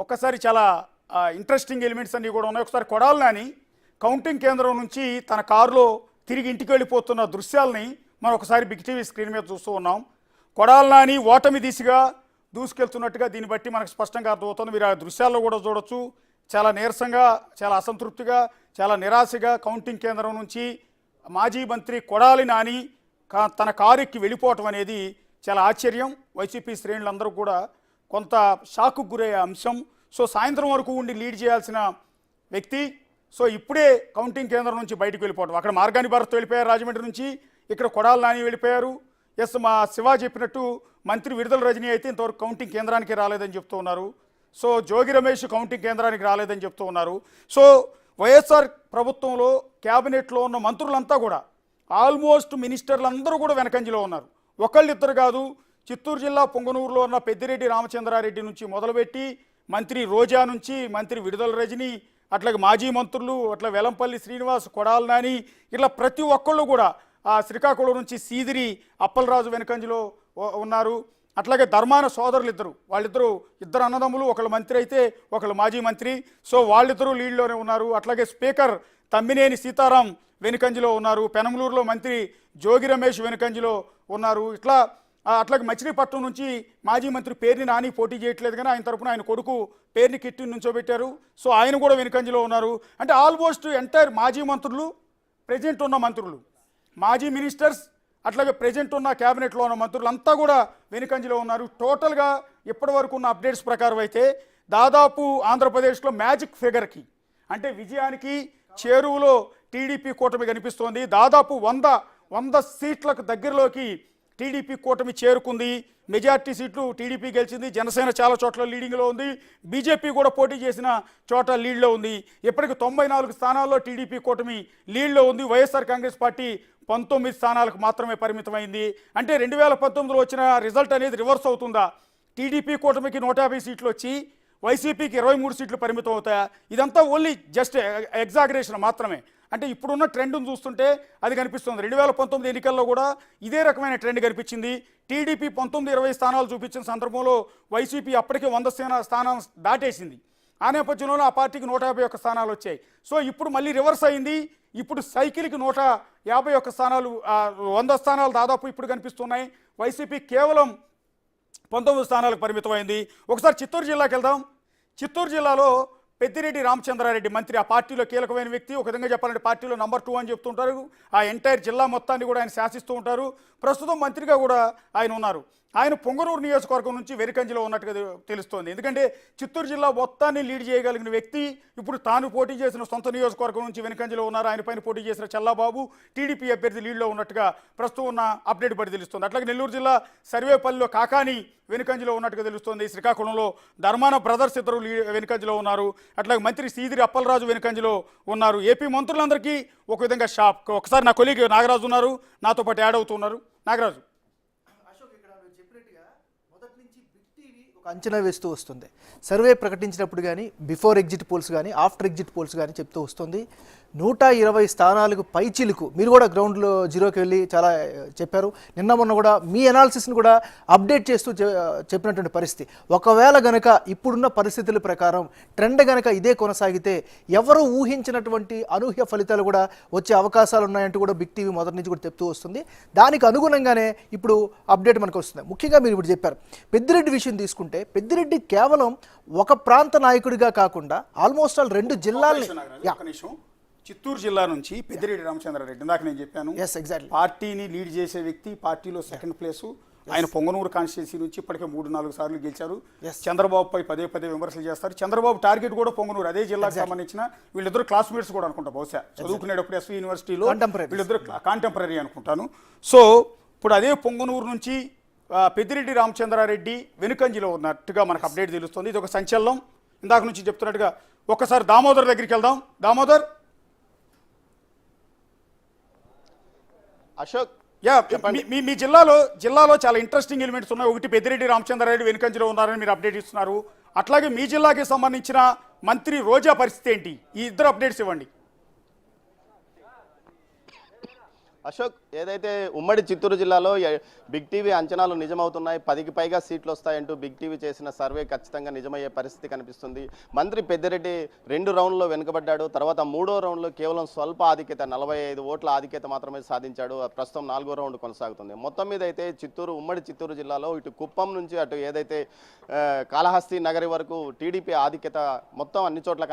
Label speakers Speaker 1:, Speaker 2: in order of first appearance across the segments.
Speaker 1: ఒక్కసారి చాలా interesting elements అన్నీ కూడా ఉన్నాయి. ఒకసారి కొడాలి నాని కౌంటింగ్ కేంద్రం నుంచి తన కారులో తిరిగి ఇంటికి వెళ్ళిపోతున్న దృశ్యాలని మనం ఒకసారి బిగ్ టీవీ స్క్రీన్ మీద చూస్తూ ఉన్నాం. కొడాలి నాని ఓటమి దిశగా దూసుకెళ్తున్నట్టుగా దీన్ని బట్టి మనకు స్పష్టంగా అర్థమవుతుంది. మీరు ఆ దృశ్యాల్లో కూడా చూడొచ్చు. చాలా నీరసంగా, చాలా అసంతృప్తిగా, చాలా నిరాశగా కౌంటింగ్ కేంద్రం నుంచి మాజీ మంత్రి కొడాలి నాని తన కారు ఎక్కి వెళ్ళిపోవటం అనేది చాలా ఆశ్చర్యం. వైసీపీ శ్రేణులందరూ కూడా కొంత షాక్కు గురయ్యే అంశం. సో సాయంత్రం వరకు ఉండి లీడ్ చేయాల్సిన వ్యక్తి సో ఇప్పుడే కౌంటింగ్ కేంద్రం నుంచి బయటకు వెళ్ళిపోవడం. అక్కడ మార్గాని భారత్ వెళ్ళిపోయారు రాజమండ్రి నుంచి, ఇక్కడ కొడాలి నాని వెళ్ళిపోయారు. ఎస్, మా శివ చెప్పినట్టు మంత్రి విడుదల రజనీ అయితే ఇంతవరకు కౌంటింగ్ కేంద్రానికి రాలేదని చెప్తూ ఉన్నారు. సో జోగి రమేష్ కౌంటింగ్ కేంద్రానికి రాలేదని చెప్తూ ఉన్నారు. సో వైఎస్ఆర్ ప్రభుత్వంలో క్యాబినెట్లో ఉన్న మంత్రులంతా కూడా ఆల్మోస్ట్ మినిస్టర్లందరూ కూడా వెనకంజలో ఉన్నారు. ఒకళ్ళిద్దరు కాదు. చిత్తూరు జిల్లా పొంగనూరులో ఉన్న పెద్దిరెడ్డి రామచంద్రారెడ్డి నుంచి మొదలుపెట్టి మంత్రి రోజా నుంచి మంత్రి విడుదల రజనీ, అట్లాగే మాజీ మంత్రులు, అట్లా వెలంపల్లి శ్రీనివాస్, కొడాలి నాని, ఇట్లా ప్రతి ఒక్కళ్ళు కూడా ఆ శ్రీకాకుళం నుంచి సీదిరి అప్పలరాజు వెనకంజలో ఉన్నారు. అట్లాగే ధర్మాన సోదరులు వాళ్ళిద్దరూ ఇద్దరు అన్నదమ్ములు, ఒకళ్ళు మంత్రి అయితే ఒకళ్ళు మాజీ మంత్రి. సో వాళ్ళిద్దరూ లీడ్లోనే ఉన్నారు. అట్లాగే స్పీకర్ తమ్మినేని సీతారాం వెనుకంజలో ఉన్నారు. పెనమలూరులో మంత్రి జోగి రమేష్ వెనుకంజలో ఉన్నారు. అట్లాగే మచిలీపట్నం నుంచి మాజీ మంత్రి పేర్ని నాని పోటీ చేయట్లేదు, కానీ ఆయన తరపున ఆయన కొడుకు పేర్ని కిట్టి నుంచోబెట్టారు. సో ఆయన కూడా వెనుకంజలో ఉన్నారు. అంటే ఆల్మోస్ట్ ఎంటైర్ మాజీ మంత్రులు, ప్రెజెంట్ ఉన్న మంత్రులు, మాజీ మినిస్టర్స్, అట్లాగే ప్రెజెంట్ ఉన్న క్యాబినెట్లో ఉన్న మంత్రులు అంతా కూడా వెనుకంజలో ఉన్నారు. టోటల్గా ఇప్పటి వరకు ఉన్న అప్డేట్స్ ప్రకారం అయితే దాదాపు ఆంధ్రప్రదేశ్లో మ్యాజిక్ ఫిగర్కి అంటే విజయానికి చేరువలో టీడీపీ కూటమి కనిపిస్తోంది. దాదాపు 100 సీట్లకు దగ్గరలోకి టీడీపీ కూటమి చేరుకుంది. మెజార్టీ సీట్లు టీడీపీ గెలిచింది. జనసేన చాలా చోట్ల లీడింగ్లో ఉంది. బీజేపీ కూడా పోటీ చేసిన చోట లీడ్లో ఉంది. ఇప్పటికి 94 స్థానాల్లో టీడీపీ కూటమి లీడ్లో ఉంది. వైఎస్ఆర్ కాంగ్రెస్ పార్టీ 19 స్థానాలకు మాత్రమే పరిమితమైంది. అంటే 2019లో వచ్చిన రిజల్ట్ అనేది రివర్స్ అవుతుందా? టీడీపీ కూటమికి 150 సీట్లు వచ్చి వైసీపీకి 23 సీట్లు పరిమితం అవుతాయా? ఇదంతా ఓన్లీ జస్ట్ ఎగ్జాగరేషన్ మాత్రమే. అంటే ఇప్పుడున్న ట్రెండ్ను చూస్తుంటే అది కనిపిస్తుంది. 2019 ఎన్నికల్లో కూడా ఇదే రకమైన ట్రెండ్ కనిపించింది. టీడీపీ 19-20 స్థానాలు చూపించిన సందర్భంలో వైసీపీ అప్పటికే 100 స్థానం దాటేసింది. ఆ నేపథ్యంలోనే ఆ పార్టీకి 151 స్థానాలు వచ్చాయి. సో ఇప్పుడు మళ్ళీ రివర్స్ అయింది. ఇప్పుడు సైకిల్కి 151 స్థానాలు, 100 స్థానాలు దాదాపు ఇప్పుడు కనిపిస్తున్నాయి. వైసీపీ కేవలం 19 స్థానాలకు పరిమితమైంది. ఒకసారి చిత్తూరు జిల్లాకి వెళ్దాం. చిత్తూరు జిల్లాలో పెద్దిరెడ్డి రామచంద్రారెడ్డి మంత్రి, ఆ పార్టీలో కీలకమైన వ్యక్తి. ఒక విధంగా చెప్పాలంటే పార్టీలో నంబర్ 2 అని చెప్తుంటారు. ఆ ఎంటైర్ జిల్లా మొత్తాన్ని కూడా ఆయన శాసిస్తూ ఉంటారు. ప్రస్తుతం మంత్రిగా కూడా ఆయన ఉన్నారు. ఆయన పొంగనూరు నియోజకవర్గం నుంచి వెనుకంజలో ఉన్నట్టుగా తెలుస్తోంది. ఎందుకంటే చిత్తూరు జిల్లా మొత్తాన్ని లీడ్ చేయగలిగిన వ్యక్తి ఇప్పుడు తాను పోటీ చేసిన సొంత నియోజకవర్గం నుంచి వెనుకంజలో ఉన్నారు. ఆయన పైన పోటీ చేసిన చల్లాబాబు టీడీపీ అభ్యర్థి లీడ్లో ఉన్నట్టుగా ప్రస్తుతం ఉన్న అప్డేట్ బట్టి తెలుస్తుంది. అట్లాగే నెల్లూరు జిల్లా సర్వేపల్లిలో కాకాని వెనుకంజలో ఉన్నట్టుగా తెలుస్తోంది. శ్రీకాకుళంలో ధర్మాన బ్రదర్స్ ఇద్దరు వెనుకంజలో ఉన్నారు. అట్లాగే మంత్రి సీదిరి అప్పలరాజు వెనుకంజలో ఉన్నారు. ఏపీ మంత్రులందరికీ ఒక విధంగా షాక్. ఒకసారి నా కొలీగ్ నాగరాజు ఉన్నారు, నాతో పాటు యాడ్ అవుతున్నారు. నాగరాజు,
Speaker 2: అంచనా వేస్తూ వస్తుంది. సర్వే ప్రకటించినప్పుడు కానీ, బిఫోర్ ఎగ్జిట్ పోల్స్ కానీ, ఆఫ్టర్ ఎగ్జిట్ పోల్స్ కానీ చెప్తూ వస్తుంది 120 స్థానాలకు పైచిలుకు. మీరు కూడా గ్రౌండ్లో జీరోకి వెళ్ళి చాలా చెప్పారు. నిన్న మొన్న కూడా మీ అనాలిసిస్ని కూడా అప్డేట్ చేస్తూ చెప్పినటువంటి పరిస్థితి. ఒకవేళ గనక ఇప్పుడున్న పరిస్థితుల ప్రకారం ట్రెండ్ గనక ఇదే కొనసాగితే ఎవరు ఊహించినటువంటి అనూహ్య ఫలితాలు కూడా వచ్చే అవకాశాలు ఉన్నాయంటూ కూడా బిగ్ టీవీ మొదటి నుంచి కూడా చెప్తూ వస్తుంది. దానికి అనుగుణంగానే ఇప్పుడు అప్డేట్ మనకు వస్తుంది. ముఖ్యంగా మీరు ఇప్పుడు చెప్పారు పెద్దిరెడ్డి విషయం తీసుకుంటే, పెద్దిరెడ్డి కేవలం ఒక ప్రాంత నాయకుడిగా కాకుండా ఆల్మోస్ట్ ఆల్ 2 జిల్లాల్ని,
Speaker 1: చిత్తూరు జిల్లా నుంచి పెద్దిరెడ్డి రామచంద్రారెడ్డి, ఇందాక నేను చెప్పాను, పార్టీని లీడ్ చేసే వ్యక్తి, పార్టీలో సెకండ్ ప్లేసు. ఆయన పొంగనూరు కాన్స్టిట్యున్సీ నుంచి ఇప్పటికే 3-4 సార్లు గెలిచారు. చంద్రబాబుపై పదే విమర్శలు చేస్తారు. చంద్రబాబు టార్గెట్ కూడా పొంగనూరు, అదే జిల్లాకు సంబంధించిన వీళ్ళిద్దరు క్లాస్మేట్స్ కూడా అనుకుంటా, బహుశా చదువుకునేటప్పుడు ఎస్వి యూనివర్సిటీలో వీళ్ళిద్దరు కాంటెంపరీ అనుకుంటాను. సో ఇప్పుడు అదే పొంగనూరు నుంచి పెద్దిరెడ్డి రామచంద్రారెడ్డి వెనుకంజలో ఉన్నట్టుగా మనకు అప్డేట్ తెలుస్తుంది. ఇది ఒక సంచలనం. ఇందాక నుంచి చెప్తున్నట్టుగా ఒక్కసారి దామోదర్ దగ్గరికి వెళ్దాం. దామోదర్,
Speaker 3: అశోక్,
Speaker 1: మీ జిల్లాలో చాలా ఇంట్రెస్టింగ్ ఎలిమెంట్స్ ఉన్నాయి. ఒకటి, పెద్దిరెడ్డి రామచంద్రారెడ్డి వెనుకంజలో ఉన్నారని మీరు అప్డేట్ ఇస్తున్నారు. అట్లాగే మీ జిల్లాకి సంబంధించిన మంత్రి రోజా పరిస్థితి ఏంటి? ఈ ఇద్దరు అప్డేట్స్ ఇవ్వండి.
Speaker 3: అశోక్, ఏదైతే ఉమ్మడి చిత్తూరు జిల్లాలో బిగ్ టీవీ అంచనాలు నిజమవుతున్నాయి, 10కి పైగా సీట్లు వస్తాయంటూ బిగ్ టీవీ చేసిన సర్వే ఖచ్చితంగా నిజమయ్యే పరిస్థితి కనిపిస్తుంది. మంత్రి పెద్దిరెడ్డి 2 రౌండ్లో వెనుకబడ్డాడు. తర్వాత 3వ రౌండ్లో కేవలం స్వల్ప ఆధిక్యత 45 ఓట్ల ఆధిక్యత మాత్రమే సాధించాడు. ప్రస్తుతం 4వ రౌండ్ కొనసాగుతుంది. మొత్తం మీద అయితే ఉమ్మడి చిత్తూరు జిల్లాలో ఇటు కుప్పం నుంచి అటు ఏదైతే కాళహస్తి నగరి వరకు టీడీపీ ఆధిక్యత మొత్తం అన్ని చోట్ల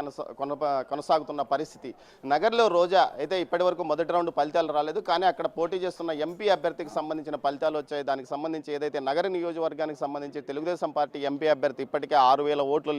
Speaker 3: కొనసాగుతున్న పరిస్థితి. నగర్లో రోజా అయితే ఇప్పటి వరకు మొదటి రౌండ్ ఫలితాలు రాలేదు, కానీ అక్కడ పోటీ చేస్తున్న ఎంపీ అభ్యర్థికి సంబంధించిన ఫలితాలు వచ్చాయి. దానికి సంబంధించి ఏదైతే నగర నియోజకవర్గానికి సంబంధించి తెలుగుదేశం పార్టీ ఎంపీ అభ్యర్థి ఇప్పటికే 6,000 ఓట్ల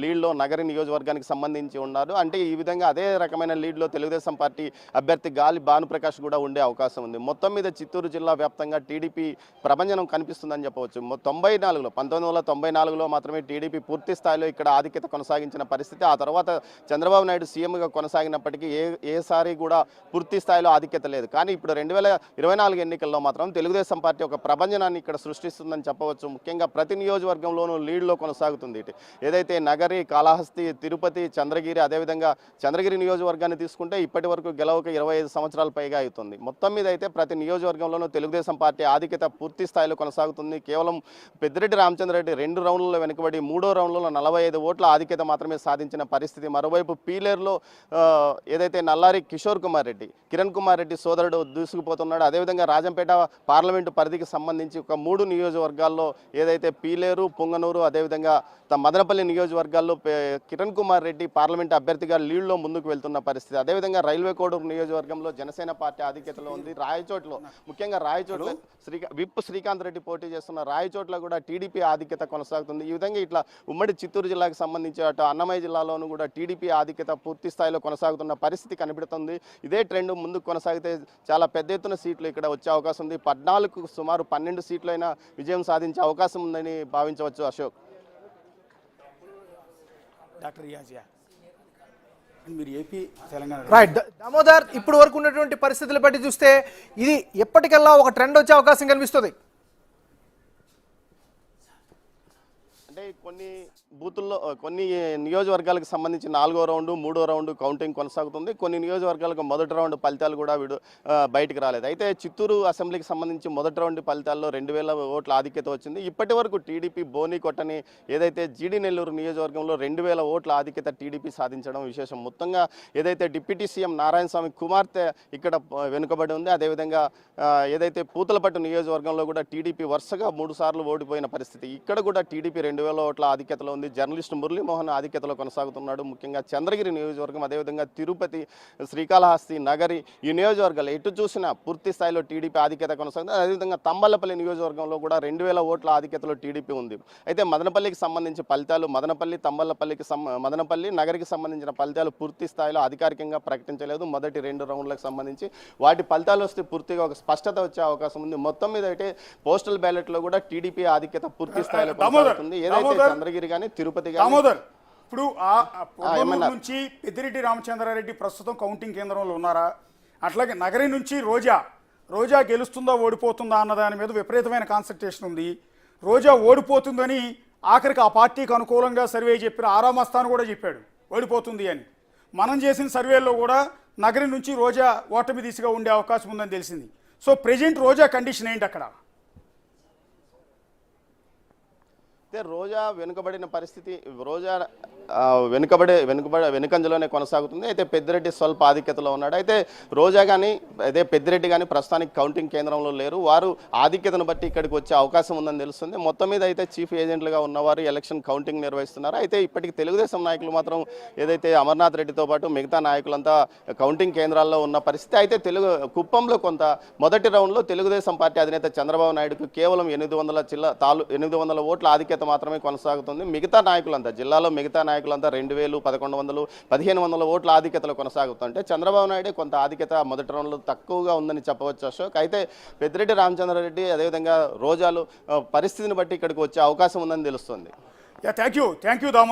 Speaker 3: లీడ్లో నగర నియోజకవర్గానికి సంబంధించి ఉన్నారు. అంటే ఈ విధంగా అదే రకమైన లీడ్లో తెలుగుదేశం పార్టీ అభ్యర్థి గాలి భానుప్రకాష్ కూడా ఉండే అవకాశం ఉంది. మొత్తం మీద చిత్తూరు జిల్లా వ్యాప్తంగా టీడీపీ ప్రభంజనం కనిపిస్తుందని చెప్పవచ్చు. 1994లో మాత్రమే టీడీపీ పూర్తి స్థాయిలో ఇక్కడ ఆధిక్యత కొనసాగించిన పరిస్థితి. ఆ తర్వాత చంద్రబాబు నాయుడు సీఎంగా కొనసాగినప్పటికీ ఏసారి కూడా పూర్తి స్థాయిలో ఆధిక్యత లేదు. కానీ ఇప్పుడు 2024 ఎన్నికల్లో మాత్రం తెలుగుదేశం పార్టీ ఒక ప్రభంజనాన్ని ఇక్కడ సృష్టిస్తుందని చెప్పవచ్చు. ముఖ్యంగా ప్రతి నియోజకవర్గంలోనూ లీడ్లో కొనసాగుతుంది. ఏదైతే నగరి, కాళహస్తి, తిరుపతి, చంద్రగిరి, అదేవిధంగా చంద్రగిరి నియోజకవర్గాన్ని తీసుకుంటే ఇప్పటి వరకు గెలవక 25 సంవత్సరాల పైగా అవుతుంది. మొత్తం మీద అయితే ప్రతి నియోజకవర్గంలోనూ తెలుగుదేశం పార్టీ ఆధిక్యత పూర్తి స్థాయిలో కొనసాగుతుంది. కేవలం పెద్దిరెడ్డి రామచంద్రారెడ్డి 2 రౌండ్లలో వెనుకబడి 3వ రౌండ్లో 45 ఓట్ల ఆధిక్యత మాత్రమే సాధించిన పరిస్థితి. మరోవైపు పీలేరులో ఏదైతే నల్లారి కిరణ్ కుమార్ రెడ్డి సోదరుడు దూసుకుపోతున్నాడు. అదేవిధంగా రాజంపేట పార్లమెంటు పరిధికి సంబంధించి ఒక 3 నియోజకవర్గాల్లో ఏదైతే పీలేరు, పుంగనూరు, అదేవిధంగా మదనపల్లి నియోజకవర్గాల్లో కిరణ్ కుమార్ రెడ్డి పార్లమెంటు అభ్యర్థిగా లీడ్లో ముందుకు వెళ్తున్న పరిస్థితి. అదేవిధంగా రైల్వే కోడూరు నియోజకవర్గంలో జనసేన పార్టీ ఆధిక్యతలో ఉంది. ముఖ్యంగా రాయచోట్ల విప్ శ్రీకాంత్ రెడ్డి పోటీ చేస్తున్న రాయచోట్ల కూడా టీడీపీ ఆధిక్యత కొనసాగుతుంది. ఈ విధంగా ఇట్లా ఉమ్మడి చిత్తూరు జిల్లాకు సంబంధించి అటు అన్నమయ్య జిల్లాలోనూ కూడా టీడీపీ ఆధిక్యత పూర్తి స్థాయిలో కొనసాగుతున్న పరిస్థితి కనిపిస్తుంది. ఇదే ట్రెండ్ ముందుకు కొనసాగితే చాలా పెద్ద ఎత్తున సీట్లు ఇక్కడ వచ్చే అవకాశం ఉంది. 14కు సుమారు 12 సీట్లైనా విజయం సాధించే అవకాశం ఉందని భావించవచ్చు. అశోక్,
Speaker 1: డాక్టర్ రియాజియా, మీరు ఏపీ తెలంగాణ
Speaker 2: రైట్ దామోదర్, ఇప్పుడు వరకు ఉన్నటువంటి పరిస్థితులు బట్టి చూస్తే ఇది ఎప్పటికల్లా ఒక ట్రెండ్ వచ్చే అవకాశం కనిపిస్తుంది.
Speaker 3: అంటే కొన్ని బూతుల్లో కొన్ని నియోజకవర్గాలకు సంబంధించి 4వ రౌండ్, 3వ రౌండ్ కౌంటింగ్ కొనసాగుతుంది. కొన్ని నియోజకవర్గాలకు మొదటి రౌండ్ ఫలితాలు కూడా బయటకు రాలేదు. అయితే చిత్తూరు అసెంబ్లీకి సంబంధించి మొదటి రౌండ్ ఫలితాల్లో 2,000 ఓట్ల ఆధిక్యత వచ్చింది. ఇప్పటి వరకు టీడీపీ బోని కొట్టని ఏదైతే జీడి నెల్లూరు నియోజకవర్గంలో 2,000 ఓట్ల ఆధిక్యత టీడీపీ సాధించడం విశేషం. మొత్తంగా ఏదైతే డిప్యూటీ సీఎం నారాయణ స్వామి కుమార్తె ఇక్కడ వెనుకబడి ఉంది. అదేవిధంగా ఏదైతే పూతలపట్టు నియోజకవర్గంలో కూడా టీడీపీ వరుసగా 3 సార్లు ఓడిపోయిన పరిస్థితి. ఇక్కడ కూడా టీడీపీ 2,000 ఓట్ల ఆధిక్యతలో ఉంది. జర్నలిస్ట్ మురళీమోహన్ ఆధిక్యతలో కొనసాగుతున్నాడు. ముఖ్యంగా చంద్రగిరి నియోజకవర్గం, అదేవిధంగా తిరుపతి, శ్రీకాళహస్తి, నగరి ఈ నియోజకవర్గాలు ఎటు చూసినా పూర్తి స్థాయిలో టీడీపీ ఆధిక్యత కొనసాగుతుంది. అదేవిధంగా తంబలపల్లి నియోజకవర్గంలో కూడా 2,000 ఓట్ల ఆధిక్యతలో టీడీపీ ఉంది. అయితే మదనపల్లికి సంబంధించి ఫలితాలు మదనపల్లి నగరికి సంబంధించిన ఫలితాలు పూర్తి స్థాయిలో అధికారికంగా ప్రకటించలేదు. మొదటి 2 రౌండ్లకు సంబంధించి వాటి ఫలితాలు వస్తే పూర్తిగా ఒక స్పష్టత వచ్చే అవకాశం ఉంది. మొత్తం మీద అయితే పోస్టల్ బ్యాలెట్ లో కూడా టీడీపీ ఆధిక్యత పూర్తి స్థాయిలో కొనసాగుతుంది. ఏదైతే చంద్రగిరి కానీ తిరుపతి
Speaker 1: దామోదర్, ఇప్పుడు నుంచి పెద్దిరెడ్డి రామచంద్రారెడ్డి ప్రస్తుతం కౌంటింగ్ కేంద్రంలో ఉన్నారా? అట్లాగే నగరి నుంచి రోజా గెలుస్తుందా ఓడిపోతుందా అన్న దాని మీద విపరీతమైన కాన్సన్ట్రేషన్ ఉంది. రోజా ఓడిపోతుందని ఆఖరికి ఆ పార్టీకి అనుకూలంగా సర్వే చెప్పిన ఆరామస్థాన్ కూడా చెప్పాడు ఓడిపోతుంది అని. మనం చేసిన సర్వేలో కూడా నగరి నుంచి రోజా ఓటమి దిశగా ఉండే అవకాశం ఉందని తెలిసింది. సో ప్రెజెంట్ రోజా కండిషన్ ఏంటి అక్కడ?
Speaker 3: అయితే రోజా వెనుకబడిన పరిస్థితి, రోజా వెనుకంజలోనే కొనసాగుతుంది. అయితే పెద్దిరెడ్డి స్వల్ప ఆధిక్యతలో ఉన్నాడు. అయితే రోజా కానీ అదే పెద్దిరెడ్డి కానీ ప్రస్తుతానికి కౌంటింగ్ కేంద్రంలో లేరు. వారు ఆధిక్యతను బట్టి ఇక్కడికి వచ్చే అవకాశం ఉందని తెలుస్తుంది. మొత్తం మీద అయితే చీఫ్ ఏజెంట్లుగా ఉన్నవారు ఎలక్షన్ కౌంటింగ్ నిర్వహిస్తున్నారు. అయితే ఇప్పటికి తెలుగుదేశం నాయకులు మాత్రం ఏదైతే అమర్నాథ్ రెడ్డితో పాటు మిగతా నాయకులంతా కౌంటింగ్ కేంద్రాల్లో ఉన్న పరిస్థితి. అయితే కుప్పంలో కొంత మొదటి రౌండ్లో తెలుగుదేశం పార్టీ అధినేత చంద్రబాబు నాయుడుకు కేవలం 800 ఓట్ల ఆధిక్యత మాత్రమే కొనసాగుతుంది. మిగతా నాయకులంతా జిల్లాలో మిగతా నాయకులంతా 2,000, 1,100, 1,500 ఓట్ల ఆధిక్యతలో కొనసాగుతుంటే చంద్రబాబు నాయుడే కొంత ఆధిక్యత మొదటి రౌండ్లో తక్కువగా ఉందని చెప్పవచ్చు అశోక్. అయితే పెద్దిరెడ్డి రామచంద్రారెడ్డి అదేవిధంగా రోజాలు పరిస్థితిని బట్టి ఇక్కడికి వచ్చే అవకాశం ఉందని తెలుస్తుంది.
Speaker 1: Thank you Damodar.